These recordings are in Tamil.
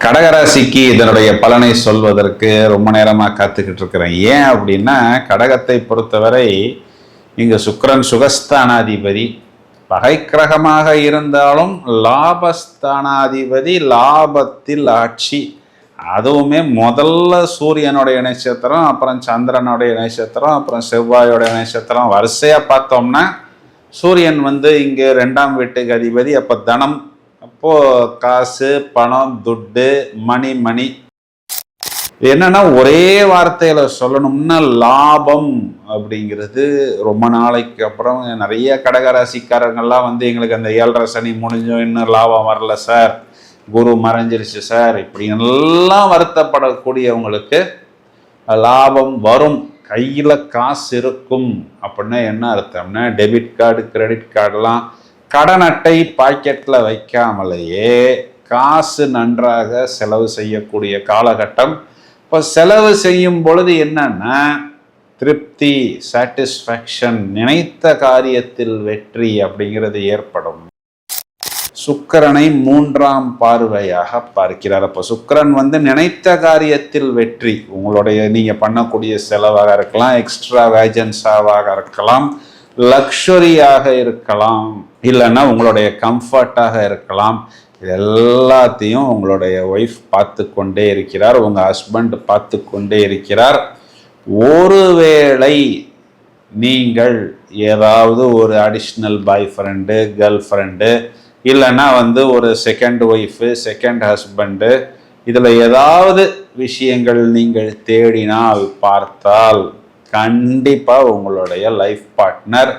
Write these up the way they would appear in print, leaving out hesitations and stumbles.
கடகராசிக்கு இதனுடைய பலனை சொல்வதற்கு ரொம்ப நேரமாக காத்துக்கிட்டு இருக்கிறேன். ஏன் அப்படின்னா, கடகத்தை பொறுத்தவரை இங்கு சுக்கிரன் சுகஸ்தானாதிபதி, பகை கிரகமாக இருந்தாலும் லாபஸ்தானாதிபதி, லாபத்தில் ஆட்சி. அதுவுமே முதல்ல சூரியனுடைய நட்சத்திரம், அப்புறம் சந்திரனுடைய நட்சத்திரம், அப்புறம் செவ்வாயோடைய நட்சத்திரம். வரிசையாக பார்த்தோம்னா சூரியன் இங்கே 2ஆம் வீட்டுக்கு அதிபதி. அப்போ தனம், அப்போது காசு, பணம், துட்டு, மணி என்னன்னா ஒரே வார்த்தையில் சொல்லணும்னா லாபம் அப்படிங்கிறது. ரொம்ப நாளைக்கு அப்புறம் நிறைய கடகராசிக்காரங்கள்லாம் எங்களுக்கு அந்த 7.5 சனி முடிஞ்சோம், இன்னும் லாபம் வரல சார், குரு மறைஞ்சிருச்சு சார், இப்படி எல்லாம் வருத்தப்படக்கூடியவங்களுக்கு லாபம் வரும், கையில் காசு இருக்கும். அப்படின்னா என்ன அர்த்தம்னா, டெபிட் கார்டு, கிரெடிட் கார்டெலாம் கடன் அட்டை பாக்கெட்டில் வைக்காமலேயே காசு நன்றாக செலவு செய்யக்கூடிய காலகட்டம். இப்போ செலவு செய்யும் பொழுது என்னன்னா திருப்தி, சாட்டிஸ்ஃபேக்ஷன், நினைத்த காரியத்தில் வெற்றி அப்படிங்கிறது ஏற்படும். சுக்கிரனை 3ஆம் பார்வையாக பார்க்கிறார். அப்போ சுக்கிரன் நினைத்த காரியத்தில் வெற்றி. உங்களுடைய நீங்கள் பண்ணக்கூடிய செலவாக இருக்கலாம், எக்ஸ்ட்ரா வேஜன்ஸாவாக இருக்கலாம், லக்ஸரியாக இருக்கலாம், இல்லைன்னா உங்களுடைய கம்ஃபர்ட்டாக இருக்கலாம். இது எல்லாத்தையும் உங்களுடைய ஒய்ஃப் பார்த்து கொண்டே இருக்கிறார், உங்கள் ஹஸ்பண்ட் பார்த்து கொண்டே இருக்கிறார். ஒருவேளை நீங்கள் ஏதாவது ஒரு additional boy friend, girl friend, இல்லைன்னா ஒரு செகண்ட் ஒய்ஃபு, செகண்ட் ஹஸ்பண்டு, இதில் ஏதாவது விஷயங்கள் நீங்கள் தேடினால் பார்த்தால் கண்டிப்பாக உங்களுடைய லைஃப் பார்ட்னர்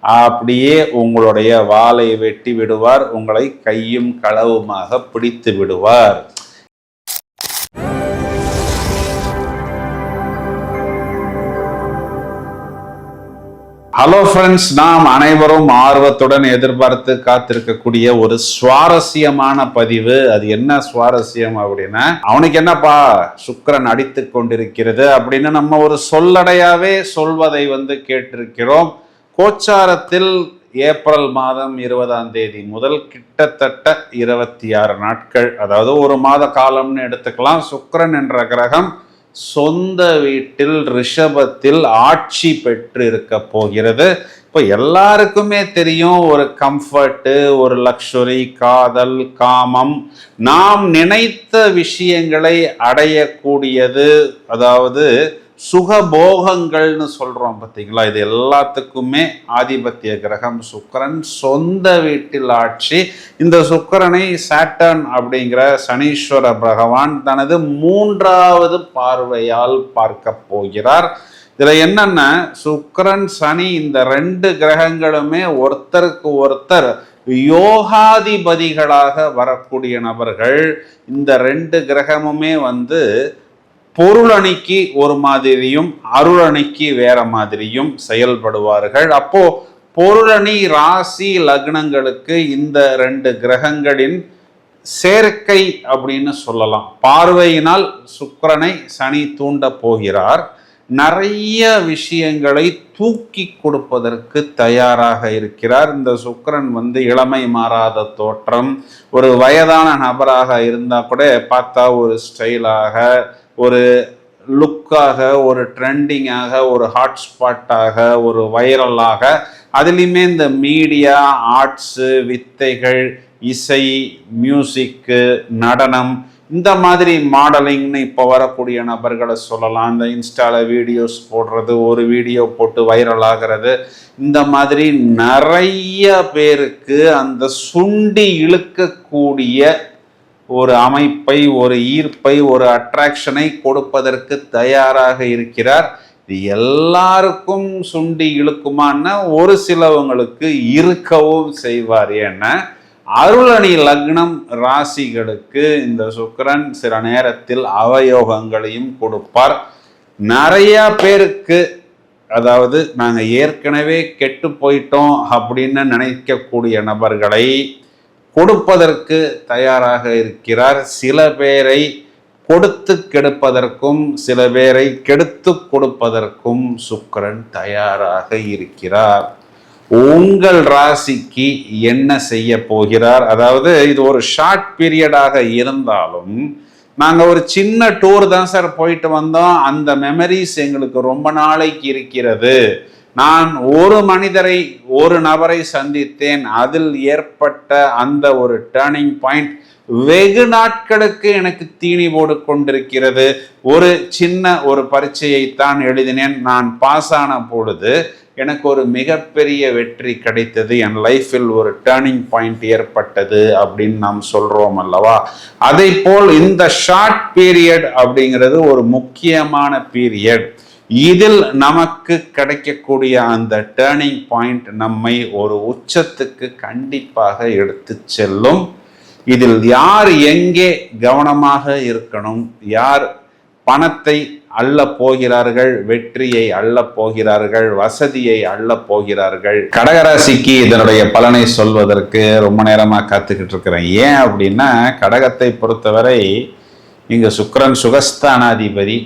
அப்படியே உங்களுடைய வாளை வெட்டி விடுவார், உங்களை கையும் களவுமாக பிடித்து விடுவார். ஹலோ ஃப்ரெண்ட்ஸ், நாம் அனைவரும் ஆர்வத்துடன் எதிர்பார்த்து காத்திருக்கக்கூடிய ஒரு சுவாரஸ்யமான பதிவு. அது என்ன சுவாரஸ்யம் அப்படின்னா, அவனுக்கு என்னப்பா சுக்கிரன் அடித்து கொண்டிருக்கிறது அப்படின்னு நம்ம ஒரு சொல்லடையாவே சொல்வதை கேட்டிருக்கிறோம். கோச்சாரத்தில் ஏப்ரல் மாதம் 20ஆம் தேதி முதல் கிட்டத்தட்ட 26 நாட்கள், அதாவது ஒரு மாத காலம்னு எடுத்துக்கலாம். சுக்கிரன் என்ற கிரகம் சொந்த வீட்டில் ரிஷபத்தில் ஆட்சி பெற்று இருக்க போகிறது. இப்போ எல்லாருக்குமே தெரியும், ஒரு கம்ஃபர்ட்டு, ஒரு லக்ஸுரி, காதல், காமம், நாம் நினைத்த விஷயங்களை அடையக்கூடியது, அதாவது சுகபோகங்கள்னு சொல்றோம் பார்த்தீங்களா. இது எல்லாத்துக்குமே ஆதிபத்திய கிரகம் சுக்கிரன், சொந்த வீட்டில் ஆட்சி. இந்த சுக்கிரனை சாட்டர்ன் அப்படிங்கிற சனீஸ்வர பகவான் தனது 3ஆவது பார்வையால் பார்க்க போகிறார். இதுல என்னன்னா, சுக்கிரன், சனி இந்த 2 கிரகங்களுமே ஒருத்தருக்கு ஒருத்தர் யோகாதிபதிகளாக வரக்கூடிய நபர்கள். இந்த 2 கிரகமுமே பொருளணிக்கு ஒரு மாதிரியும் அருளணிக்கு வேற மாதிரியும் செயல்படுவார்கள். அப்போ பொருளணி ராசி லக்னங்களுக்கு இந்த 2 கிரகங்களின் சேர்க்கை அப்படின்னு சொல்லலாம். பார்வையினால் சுக்கிரனை சனி தூண்ட போகிறார். நிறைய விஷயங்களை தூக்கி கொடுப்பதற்கு தயாராக இருக்கிறார். இந்த சுக்கிரன் இளமை மாறாத தோற்றம், ஒரு வயதான நபராக இருந்தால் கூட பார்த்தா ஒரு ஸ்டைலாக, ஒரு லுக்காக, ஒரு ட்ரெண்டிங்காக, ஒரு ஹாட்ஸ்பாட்டாக, ஒரு வைரலாக, அதுலேயுமே இந்த மீடியா, ஆர்ட்ஸு, வித்தைகள், இசை, மியூசிக்கு, நடனம், இந்த மாதிரி மாடலிங்னு இப்போ வரக்கூடிய நபர்களை சொல்லலாம். இந்த இன்ஸ்டாவில் வீடியோஸ் போடுறது, ஒரு வீடியோ போட்டு வைரல் ஆகிறது, இந்த மாதிரி நிறைய பேருக்கு அந்த சுண்டி இழுக்கக்கூடிய ஒரு அமைப்பை, ஒரு ஈர்ப்பை, ஒரு அட்ராக்ஷனை கொடுப்பதற்கு தயாராக இருக்கிறார். இது எல்லாருக்கும் சுண்டி இழுக்குமான்னா ஒரு சிலவங்களுக்கு இருக்கவும் செய்வார். ஏன்னா அருளணி லக்னம் ராசிகளுக்கு இந்த சுக்கிரன் சில நேரத்தில் அவயோகங்களையும் கொடுப்பார். நிறைய பேருக்கு, அதாவது நாங்கள் ஏற்கனவே கெட்டு போயிட்டோம் அப்படின்னு நினைக்கக்கூடிய நபர்களை கொடுப்பதற்கு தயாராக இருக்கிறார். சில பேரை கொடுத்து கெடுப்பதற்கும் சில பேரை கெடுத்து கொடுப்பதற்கும் சுக்கிரன் தயாராக இருக்கிறார். உங்கள் ராசிக்கு என்ன செய்ய போகிறார். அதாவது இது ஒரு ஷார்ட் பீரியடாக இருந்தாலும் நாங்கள் ஒரு சின்ன டூர் தான் சார் போயிட்டு வந்தோம், அந்த மெமரிஸ் எங்களுக்கு ரொம்ப நாளைக்கு இருக்கிறது. நான் ஒரு நபரை சந்தித்தேன், அதில் ஏற்பட்ட அந்த ஒரு டேர்னிங் பாயிண்ட் வெகு நாட்களுக்கு எனக்கு தீனி போடு கொண்டிருக்கிறது. ஒரு சின்ன ஒரு பரீட்சையைத்தான் எழுதினேன், நான் பாஸ் ஆன பொழுது எனக்கு ஒரு மிகப்பெரிய வெற்றி கிடைத்தது, என் லைஃப்பில் ஒரு டேர்னிங் பாயிண்ட் ஏற்பட்டது அப்படின்னு நாம் சொல்றோம் அல்லவா. அதை போல் இந்த ஷார்ட் பீரியட் அப்படிங்கிறது ஒரு முக்கியமான பீரியட். இதில் நமக்கு கிடைக்கக்கூடிய அந்த டேர்னிங் பாயிண்ட் நம்மை ஒரு உச்சத்துக்கு கண்டிப்பாக எடுத்து செல்லும். இதில் யார் எங்கே கவனமாக இருக்கணும், யார் பணத்தை அள்ள போகிறார்கள், வெற்றியை அள்ள போகிறார்கள், வசதியை அள்ள போகிறார்கள். கடகராசிக்கு இதனுடைய பலனை சொல்வதற்கு ரொம்ப நேரமா காத்துக்கிட்டு இருக்கிறேன். ஏன் அப்படின்னா, கடகத்தை பொறுத்தவரை இங்க சுக்கிரன் சுகஸ்தானாதிபதி,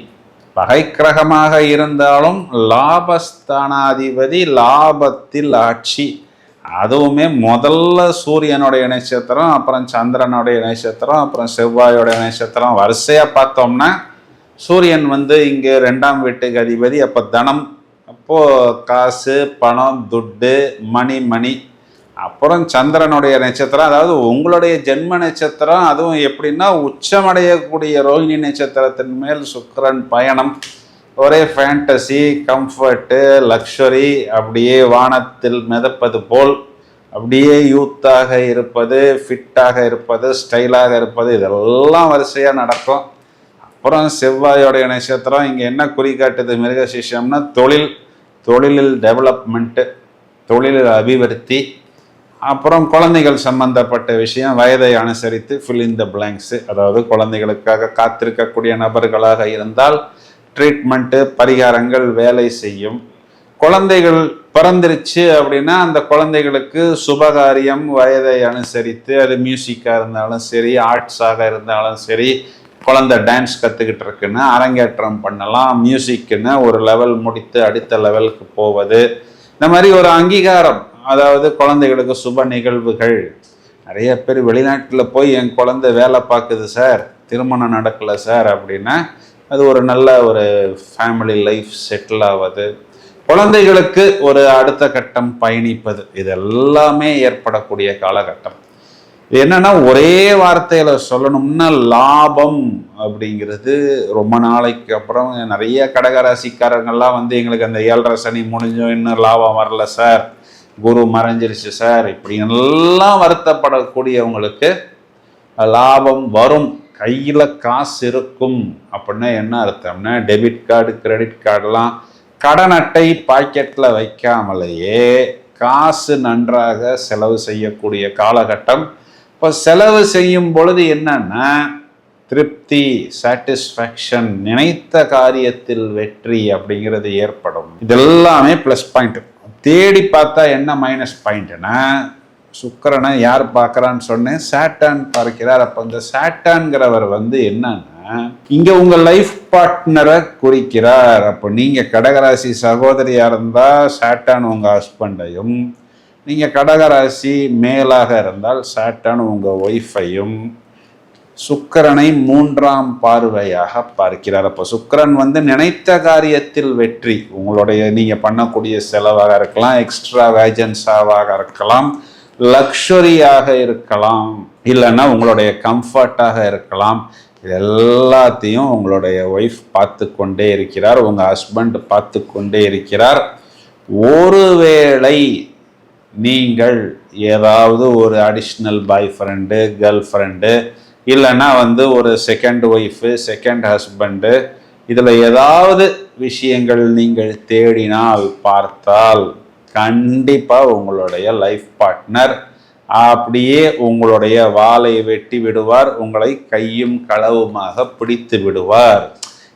பகை கிரகமாக இருந்தாலும் லாபஸ்தானாதிபதி, லாபத்தில் ஆட்சி. அதுவுமே முதல்ல சூரியனுடைய நட்சத்திரம், அப்புறம் சந்திரனுடைய நட்சத்திரம், அப்புறம் செவ்வாயோடைய நட்சத்திரம். வரிசையா பார்த்தோம்னா சூரியன் இங்கே 2ஆம் வீட்டுக்கு அதிபதி. அப்போ தனம், அப்போ காசு, பணம், துட்டு, மணி. அப்புறம் சந்திரனுடைய நட்சத்திரம், அதாவது உங்களுடைய ஜென்ம நட்சத்திரம். அதுவும் எப்படின்னா, உச்சமடையக்கூடிய ரோஹிணி நட்சத்திரத்தின் மேல் சுக்கிரன் பயணம். ஒரே ஃபேண்டசி, கம்ஃபர்ட்டு, லக்ஸரி, அப்படியே வானத்தில் மிதப்பது போல், அப்படியே யூத்தாக இருப்பது, ஃபிட்டாக இருப்பது, ஸ்டைலாக இருப்பது, இதெல்லாம் வரிசையாக நடக்கும். அப்புறம் செவ்வாயோடைய நட்சத்திரம் இங்கே என்ன குறிகாட்டுது மிருகசீஷம்னா, தொழிலில் டெவலப்மெண்ட்டு, தொழிலில் அபிவிருத்தி. அப்புறம் குழந்தைகள் சம்பந்தப்பட்ட விஷயம், வயதை அனுசரித்து ஃபில் இன் த பிளாங்க்ஸு. அதாவது குழந்தைகளுக்காக காத்திருக்கக்கூடிய நபர்களாக இருந்தால் ட்ரீட்மெண்ட்டு, பரிகாரங்கள் வேலை செய்யும். குழந்தைகள் பிறந்துருச்சு அப்படின்னா அந்த குழந்தைகளுக்கு சுபகாரியம் வயதை அனுசரித்து, அது மியூசிக்காக இருந்தாலும் சரி, ஆர்ட்ஸாக இருந்தாலும் சரி, குழந்தை டான்ஸ் கற்றுக்கிட்டு இருக்குன்னா அரங்கேற்றம் பண்ணலாம். மியூசிக்குன்னு ஒரு லெவல் முடித்து அடுத்த லெவலுக்கு போவது, இந்த மாதிரி ஒரு அங்கீகாரம். அதாவது குழந்தைகளுக்கு சுப நிகழ்வுகள். நிறைய பேர் வெளிநாட்டில் போய் என் குழந்தை வேலை பார்க்குது சார், திருமணம் நடக்கலை சார் அப்படின்னா, அது ஒரு நல்ல ஒரு ஃபேமிலி லைஃப் செட்டில் ஆவது, குழந்தைகளுக்கு ஒரு அடுத்த கட்டம் பயணிப்பது, இது எல்லாமே ஏற்படக்கூடிய காலகட்டம். இது என்னன்னா, ஒரே வார்த்தையில சொல்லணும்னா லாபம் அப்படிங்கிறது. ரொம்ப நாளைக்கு அப்புறம் நிறைய கடகராசிக்காரங்கள்லாம் எங்களுக்கு அந்த 7.5 சனி முடிஞ்சோம், இன்னும் லாபம் வரல சார், குரு மறைஞ்சிருச்சு சார், இப்படி எல்லாம் வருத்தப்படக்கூடியவங்களுக்கு லாபம் வரும், கையில் காசு இருக்கும். அப்படின்னா என்ன அர்த்தம்னா, டெபிட் கார்டு, கிரெடிட் கார்டெலாம் கடன் அட்டை பாக்கெட்டில் வைக்காமலேயே காசு நன்றாக செலவு செய்யக்கூடிய காலகட்டம். இப்போ செலவு செய்யும் பொழுது என்னன்னா, திருப்தி, சாட்டிஸ்ஃபேக்ஷன், நினைத்த காரியத்தில் வெற்றி அப்படிங்கிறது ஏற்படும். இதெல்லாமே ப்ளஸ் பாயிண்ட். தேடி பார்த்தா என்ன மைனஸ் பாயிண்ட்னா, சுக்கிரனை யார் பார்க்குறான்னு சொன்னேன், சாட்டான் பார்க்கிறார். அப்போ இந்த சாட்டான்கிறவர் என்னன்னா, இங்கே உங்கள் லைஃப் பார்ட்னரை குறிக்கிறார். அப்போ நீங்கள் கடகராசி சகோதரியாக இருந்தால் சாட்டான் உங்கள் ஹஸ்பண்டையும், நீங்கள் கடகராசி மேலாக இருந்தால் சாட்டான் உங்கள் ஒய்ஃபையும் சுக்கிரனை 3ஆம் பார்வையாக பார்க்கிறார். அப்போ சுக்கிரன் நினைத்த காரியத்தில் வெற்றி. உங்களுடைய நீங்கள் பண்ணக்கூடிய செலவாக இருக்கலாம், எக்ஸ்ட்ரா வேஜன்ஸாவாக இருக்கலாம், லக்ஸரியாக இருக்கலாம், இல்லைன்னா உங்களுடைய கம்ஃபர்ட்டாக இருக்கலாம். இது எல்லாத்தையும் உங்களுடைய ஒய்ஃப் பார்த்து கொண்டே இருக்கிறார், உங்கள் ஹஸ்பண்ட் பார்த்து கொண்டே இருக்கிறார். ஒருவேளை நீங்கள் ஏதாவது ஒரு additional boy friend, girl friend, இல்லைன்னா ஒரு செகண்ட் ஒய்ஃபு, செகண்ட் ஹஸ்பண்டு, இதில் ஏதாவது விஷயங்கள் நீங்கள் தேடினால் பார்த்தால் கண்டிப்பாக உங்களுடைய லைஃப் பார்ட்னர் அப்படியே உங்களுடைய வாளை வெட்டி விடுவார், உங்களை கையும் களவுமாக பிடித்து விடுவார்.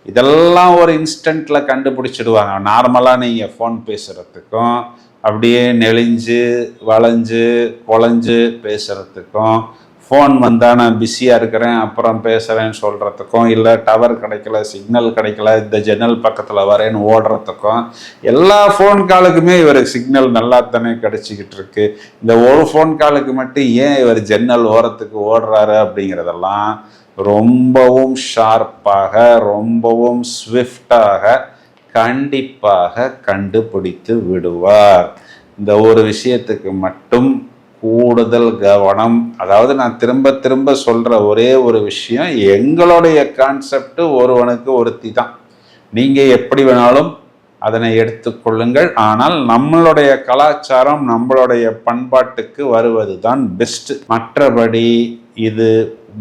இதெல்லாம் ஒரு இன்ஸ்டன்ட்டில் கண்டுபிடிச்சிடுவாங்க. நார்மலாக நீங்கள் ஃபோன் பேசுகிறதுக்கும், அப்படியே நெளிஞ்சு வளைஞ்சு குழஞ்சு பேசுகிறதுக்கும், ஃபோன் வந்தால் நான் பிஸியாக இருக்கிறேன் அப்புறம் பேசுகிறேன்னு சொல்கிறதுக்கும், இல்லை டவர் கிடைக்கல, சிக்னல் கிடைக்கல, இந்த ஜன்னல் பக்கத்தில் வரேன்னு ஓடுறதுக்கும், எல்லா ஃபோன் காலுக்குமே இவருக்கு சிக்னல் நல்லா தானே கிடச்சிக்கிட்டு இருக்கு. இந்த ஒரு ஃபோன் காலுக்கு மட்டும் ஏன் இவர் ஜன்னல் ஓரத்துக்கு ஓடுறாரு அப்படிங்கிறதெல்லாம் ரொம்பவும் ஷார்ப்பாக, ரொம்பவும் ஸ்விஃப்டாக கண்டிப்பாக கண்டுபிடித்து விடுவார். இந்த ஒரு விஷயத்துக்கு மட்டும் கூடுதல் கவனம். அதாவது நான் திரும்ப திரும்ப சொல்ற ஒரே ஒரு விஷயம், எங்களுடைய கான்செப்ட் ஒருவனுக்கு ஒருத்தி தான். நீங்க எப்படி வேணாலும் அதனை எடுத்துக்கொள்ளுங்கள். ஆனால் நம்மளுடைய கலாச்சாரம் நம்மளுடைய பண்பாட்டுக்கு வருவது தான் பெஸ்ட். மற்றபடி இது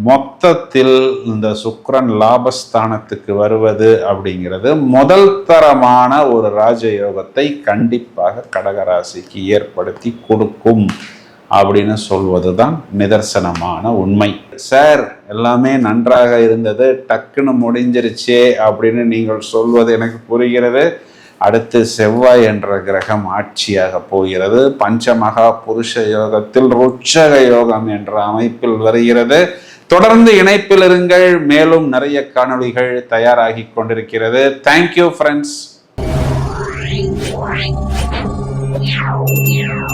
மொத்தத்தில் இந்த சுக்கிரன் லாபஸ்தானத்துக்கு வருவது அப்படிங்கிறது முதல் தரமான ஒரு ராஜயோகத்தை கண்டிப்பாக கடகராசிக்கு ஏற்படுத்தி கொடுக்கும் அப்படின்னு சொல்வது தான் நிதர்சனமான உண்மை. சார் எல்லாமே நன்றாக இருந்தது, டக்குன்னு முடிஞ்சிருச்சே அப்படின்னு நீங்கள் சொல்வது எனக்கு புரிகிறது. அடுத்து செவ்வாய் என்ற கிரகம் ஆட்சியாக போகிறது. பஞ்சமகா புருஷ யோகத்தில் ருட்சக யோகம் என்ற அமைப்பில் வருகிறது. தொடர்ந்து இணைப்பில் இருங்கள். மேலும் நிறைய காணொளிகள் தயாராகி கொண்டிருக்கிறது. Thank you friends.